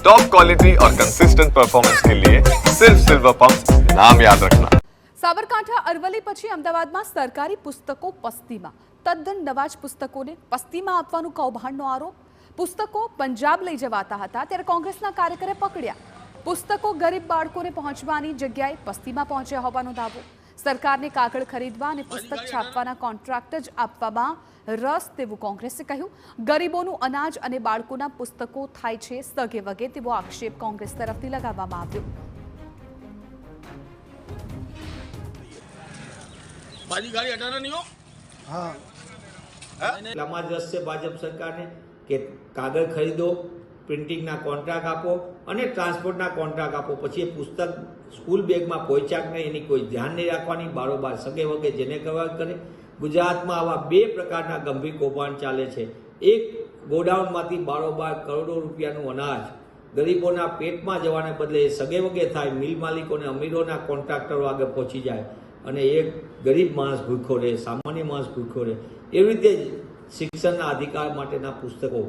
Top quality और consistent performance के लिए सिर्फ सिल्वर पंप नाम याद रखना। સાબરકાંઠા અરવલ્લી પછી અમદાવાદમાં સરકારી પુસ્તકો પસ્તીમાં તદ્દન નવા જ પુસ્તકોને પસ્તીમાં આપવાનું કૌભાંડનો આરોપ। પુસ્તકો પંજાબ લઈ જવાતા હતા ત્યારે કોંગ્રેસના કાર્યકરે પકડ્યા। પુસ્તકો ગરીબ બાળકોને પહોંચવાની જગ્યાએ પસ્તીમાં પહોંચ્યા હોવાનો દાવો। સરકારને કાગળ ખરીદવા અને પુસ્તક છાપવાના કોન્ટ્રાક્ટ જ આપવામાં રસ તેવું કોંગ્રેસે કહ્યું। ગરીબોનું અનાજ અને બાળકોના પુસ્તકો થાય છે સગે વગે તેવો આક્ષેપ કોંગ્રેસ તરફથી લગાવવામાં આવ્યો। बाजी गाड़ी हटाना नहीं हो। हाँ એટલામાં જ રસ છે ભાજપ સરકારને કે કાગળ ખરીદો, પ્રિન્ટિંગના કોન્ટ્રાક્ટ આપો અને ટ્રાન્સપોર્ટના કોન્ટ્રાક્ટ આપો, પછી એ પુસ્તક સ્કૂલ બેગમાં પહોંચ્યા કે નહીં એની કોઈ ધ્યાન નહીં રાખવાની, બારોબાર સગે વગે જેને કરવા કરે। ગુજરાતમાં આવા બે પ્રકારના ગંભીર કૌભાંડ ચાલે છે। એક, ગોડાઉનમાંથી બારોબાર કરોડો રૂપિયાનું અનાજ ગરીબોના પેટમાં જવાને બદલે એ સગે વગે થાય, મિલ માલિકોને અમીરોના કોન્ટ્રાક્ટરો આગળ પહોંચી જાય અને એક ગરીબ માણસ ભૂખ્યો રહે, સામાન્ય માણસ ભૂખ્યો રહે। એવી રીતે જ શિક્ષણના અધિકાર માટેના પુસ્તકો